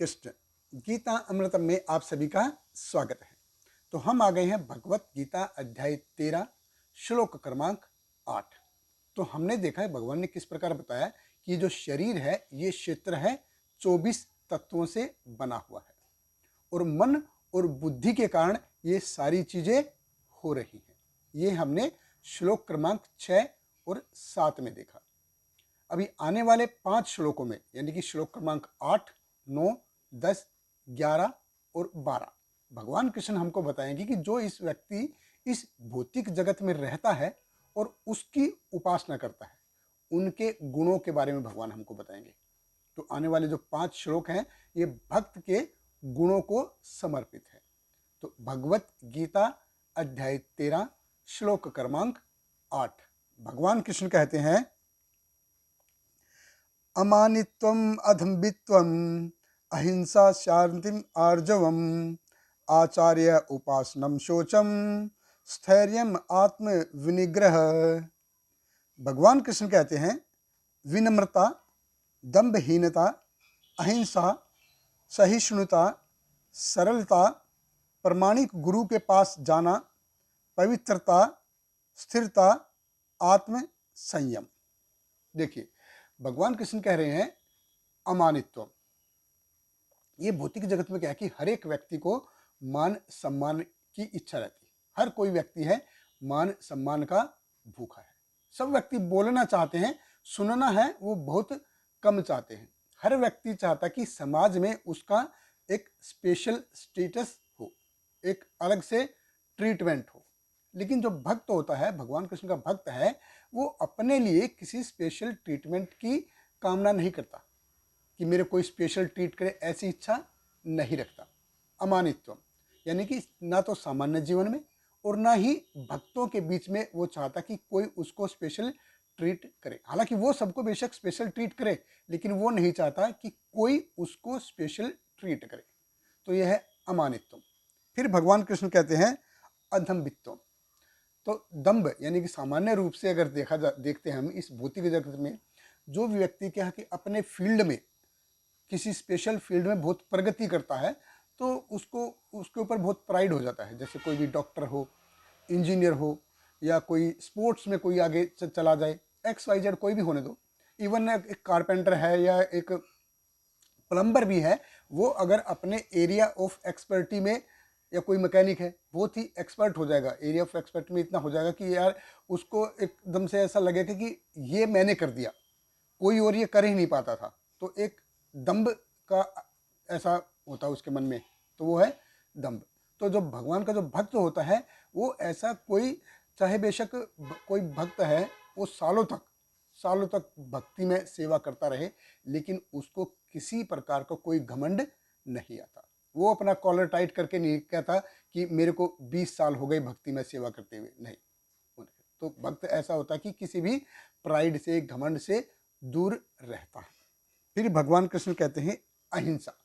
कृष्ण। गीता अमृतम में आप सभी का स्वागत है। तो हम आ गए हैं भगवत गीता अध्याय 13 श्लोक क्रमांक 8। तो हमने देखा है भगवान ने किस प्रकार बताया कि ये जो शरीर है ये क्षेत्र है 24 तत्वों से बना हुआ है और मन और बुद्धि के कारण ये सारी चीजें हो रही हैं। ये हमने श्लोक क्रमांक 6 और 7 में देखा। अभी आने वाले 5 श्लोकों में यानी कि श्लोक क्रमांक 8, 9, 10, 11 और 12 भगवान कृष्ण हमको बताएंगे कि जो इस व्यक्ति इस भौतिक जगत में रहता है और उसकी उपासना करता है उनके गुणों के बारे में भगवान हमको बताएंगे। तो आने वाले जो 5 श्लोक हैं ये भक्त के गुणों को समर्पित है। तो भगवत गीता अध्याय 13 श्लोक क्रमांक 8 भगवान कृष्ण कहते हैं, अमानित्वम अधम्बित्वम अहिंसा शांतिम आर्जवम आचार्य उपासनम शोचम स्थैर्यम आत्म विनिग्रह। भगवान कृष्ण कहते हैं विनम्रता, दंभहीनता, अहिंसा, सहिष्णुता, सरलता, प्रमाणिक गुरु के पास जाना, पवित्रता, स्थिरता, आत्म संयम। देखिए भगवान कृष्ण कह रहे हैं अमानित्व। ये भौतिक जगत में क्या है कि हर एक व्यक्ति को मान सम्मान की इच्छा रहती है। हर कोई व्यक्ति है मान सम्मान का भूखा है। सब व्यक्ति बोलना चाहते हैं, सुनना है वो बहुत कम चाहते हैं। हर व्यक्ति चाहता कि समाज में उसका एक स्पेशल स्टेटस हो, एक अलग से ट्रीटमेंट हो। लेकिन जो भक्त होता है, भगवान कृष्ण का भक्त है, वो अपने लिए किसी स्पेशल ट्रीटमेंट की कामना नहीं करता कि मेरे कोई स्पेशल ट्रीट करे, ऐसी इच्छा नहीं रखता। अमानित्व यानी कि ना तो सामान्य जीवन में और ना ही भक्तों के बीच में वो चाहता कि कोई उसको स्पेशल ट्रीट करे। हालांकि वो सबको बेशक स्पेशल ट्रीट करे, लेकिन वो नहीं चाहता कि कोई उसको स्पेशल ट्रीट करे। तो यह है अमानित्व। फिर भगवान कृष्ण कहते हैं अधम्बित्व। तो दम्भ यानी कि सामान्य रूप से अगर देखते हैं हम इस भौतिक जगत में, जो भी व्यक्ति क्या है कि अपने फील्ड में किसी स्पेशल फील्ड में बहुत प्रगति करता है तो उसको उसके ऊपर बहुत प्राइड हो जाता है। जैसे कोई भी डॉक्टर हो, इंजीनियर हो, या कोई स्पोर्ट्स में कोई आगे चला जाए, XYZ कोई भी होने दो, इवन एक कारपेंटर है या एक प्लम्बर भी है, वो अगर अपने एरिया ऑफ एक्सपर्टी में, या कोई मैकेनिक है बहुत ही एक्सपर्ट हो जाएगा, एरिया ऑफ एक्सपर्ट में इतना हो जाएगा कि यार उसको एकदम से ऐसा लगेगा कि ये मैंने कर दिया, कोई और ये कर ही नहीं पाता था। तो एक दंभ का ऐसा होता है उसके मन में, तो वो है दंभ। तो जो भगवान का जो भक्त होता है वो ऐसा कोई, चाहे बेशक कोई भक्त है वो सालों तक भक्ति में सेवा करता रहे, लेकिन उसको किसी प्रकार का कोई घमंड नहीं आता। वो अपना कॉलर टाइट करके नहीं कहता कि मेरे को 20 साल हो गए भक्ति में सेवा करते हुए, नहीं। तो भक्त ऐसा होता है कि किसी भी प्राइड से, घमंड से दूर रहता है। फिर भगवान कृष्ण कहते हैं अहिंसा।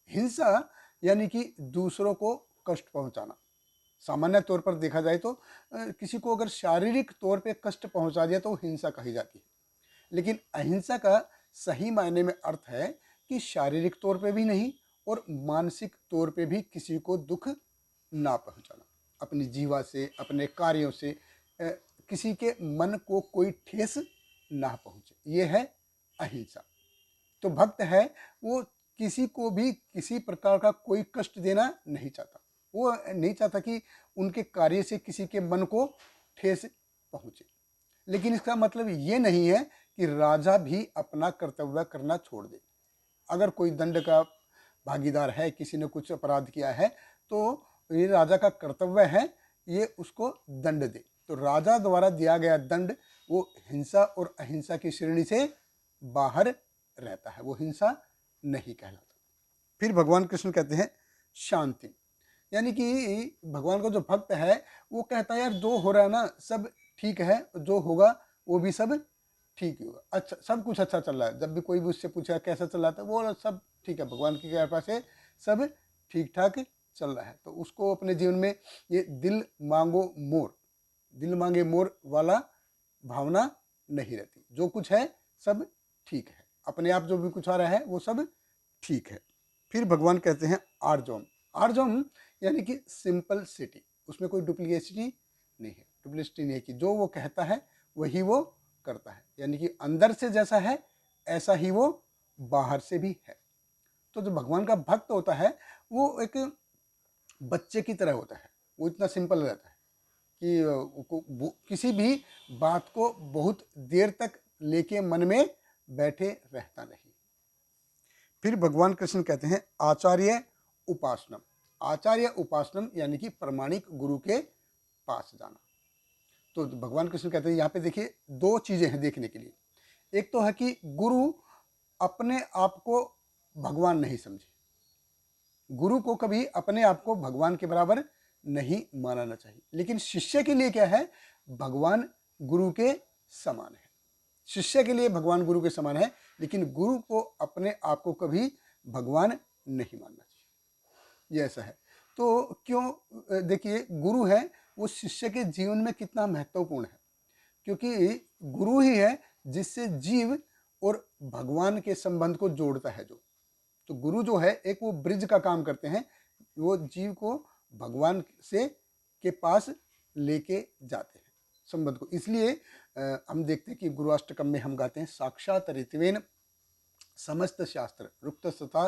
हिंसा यानी कि दूसरों को कष्ट पहुंचाना। सामान्य तौर पर देखा जाए तो किसी को अगर शारीरिक तौर पे कष्ट पहुंचा दिया तो हिंसा कही जाती है। लेकिन अहिंसा का सही मायने में अर्थ है कि शारीरिक तौर पे भी नहीं और मानसिक तौर पे भी किसी को दुख ना पहुंचाना। अपनी जीवा से, अपने कार्यों से किसी के मन को कोई ठेस ना पहुंचे, ये है अहिंसा। तो भक्त है वो किसी को भी किसी प्रकार का कोई कष्ट देना नहीं चाहता। वो नहीं चाहता कि उनके कार्य से किसी के मन को ठेस पहुंचे। लेकिन इसका मतलब ये नहीं है कि राजा भी अपना कर्तव्य करना छोड़ दे। अगर कोई दंड का भागीदार है, किसी ने कुछ अपराध किया है, तो ये राजा का कर्तव्य है ये उसको दंड दे। तो राजा द्वारा दिया गया दंड वो हिंसा और अहिंसा की श्रेणी से बाहर रहता है, वो हिंसा नहीं कहलाता। फिर भगवान कृष्ण कहते हैं शांति। यानी कि भगवान का जो भक्त है वो कहता है यार जो हो रहा है ना सब ठीक है, जो होगा वो भी सब ठीक ही होगा, अच्छा सब कुछ अच्छा चल रहा है। जब भी कोई भी उससे पूछा कैसा चल रहा था, वो सब ठीक है, भगवान की कृपा से सब ठीक ठाक चल रहा है। तो उसको अपने जीवन में ये दिल मांगे मोर वाला भावना नहीं रहती। जो कुछ है सब ठीक है, अपने आप जो भी कुछ आ रहा है वो सब ठीक है। फिर भगवान कहते हैं आर्जवम। आर्जवम यानी कि सिंपल सिटी, उसमें कोई डुप्लीकेसिटी नहीं है, डुप्लीसिटी नहीं है कि जो वो कहता है वही वो करता है, यानी कि अंदर से जैसा है ऐसा ही वो बाहर से भी है। तो जो भगवान का भक्त होता है वो एक बच्चे की तरह होता है, वो इतना सिंपल रहता है कि किसी भी बात को बहुत देर तक लेके मन में बैठे रहता नहीं। फिर भगवान कृष्ण कहते हैं आचार्य उपासनम। आचार्य उपासनम यानी कि प्रमाणिक गुरु के पास जाना। तो भगवान कृष्ण कहते हैं यहाँ पे देखिए दो चीजें हैं देखने के लिए। एक तो है कि गुरु अपने आप को भगवान नहीं समझे, गुरु को कभी अपने आप को भगवान के बराबर नहीं मानना चाहिए, लेकिन शिष्य के लिए क्या है, भगवान गुरु के समान है। शिष्य के लिए भगवान गुरु के समान है, लेकिन गुरु को अपने आप को कभी भगवान नहीं मानना चाहिए, ये ऐसा है। तो क्यों, देखिए गुरु है वो शिष्य के जीवन में कितना महत्वपूर्ण है, क्योंकि गुरु ही है जिससे जीव और भगवान के संबंध को जोड़ता है। जो तो गुरु जो है एक वो ब्रिज का काम करते हैं, वो जीव को भगवान से के पास लेके जाते हैं संबंध को। इसलिए हम देखते हैं कि गुरुअष्टकम में हम गाते हैं साक्षात ऋत्वेन समस्त शास्त्र रुक्त सता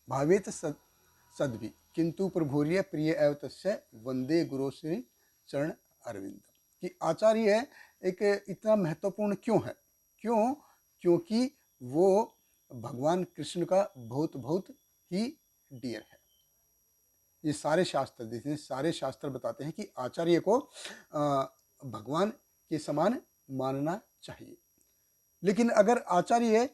भावेत सद्भि किंतु प्रभुर्य प्रिय एव तस्य वंदे गुरु श्री चरण अरविंद। कि आचार्य एक इतना महत्वपूर्ण क्यों है, क्योंकि वो भगवान कृष्ण का बहुत बहुत ही डियर है। ये सारे शास्त्र देखते हैं, सारे शास्त्र बताते हैं कि आचार्य को भगवान के समान मानना चाहिए। लेकिन अगर आचार्य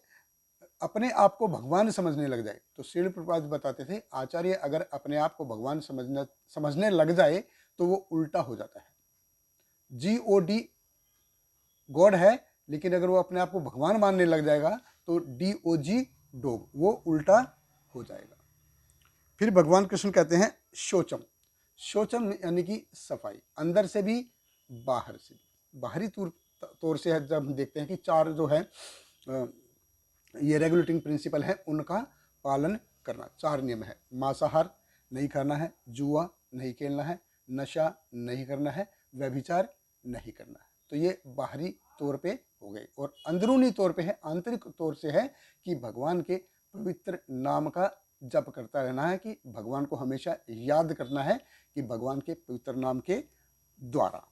अपने आप को भगवान समझने लग जाए, तो श्रील प्रभुपाद बताते थे आचार्य अगर अपने आप को भगवान समझने लग जाए तो वो उल्टा हो जाता है। GOD गॉड है, लेकिन अगर वो अपने आप को भगवान मानने लग जाएगा तो DOG डोग, वो उल्टा हो जाएगा। फिर भगवान कृष्ण कहते हैं शोचम। शोचम यानी कि सफाई, अंदर से भी बाहर से भी। बाहरी तौर से जब हम देखते हैं कि चार जो है ये रेगुलेटिंग प्रिंसिपल है, उनका पालन करना। चार नियम है, मांसाहार नहीं करना है, जुआ नहीं खेलना है, नशा नहीं करना है, व्यभिचार नहीं करना है। तो ये बाहरी तौर पे हो गए, और अंदरूनी तौर पे है, आंतरिक तौर से है कि भगवान के पवित्र नाम का जप करता रहना है, कि भगवान को हमेशा याद करना है कि भगवान के पवित्र नाम के द्वारा।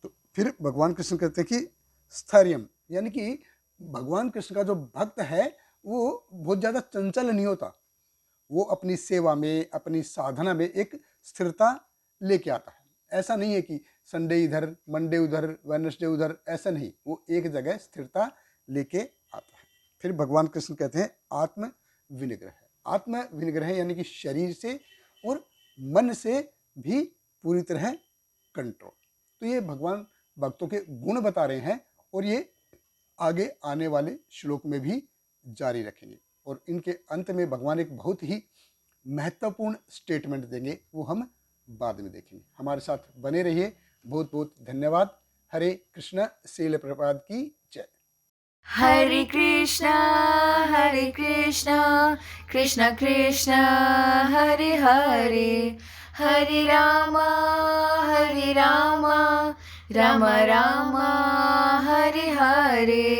तो फिर भगवान कृष्ण कहते हैं कि स्थैर्यम, यानी कि भगवान कृष्ण का जो भक्त है वो बहुत ज़्यादा चंचल नहीं होता, वो अपनी सेवा में अपनी साधना में एक स्थिरता लेके आता है। ऐसा नहीं है कि संडे इधर मंडे उधर वेडनेसडे उधर, ऐसा नहीं, वो एक जगह स्थिरता लेके आता है। फिर भगवान कृष्ण कहते हैं आत्म विनिग्रह। आत्म विनिग्रह यानी कि शरीर से और मन से भी पूरी तरह कंट्रोल। तो ये भगवान भक्तों के गुण बता रहे हैं, और ये आगे आने वाले श्लोक में भी जारी रखेंगे, और इनके अंत में भगवान एक बहुत ही महत्वपूर्ण स्टेटमेंट देंगे, वो हम बाद में देखेंगे। हमारे साथ बने रहिए, बहुत बहुत धन्यवाद। हरे कृष्णा, श्रील प्रभुपाद की जय। हरे कृष्णा कृष्ण कृष्ण हरे हरे, हरे राम राम राम हरे हरे।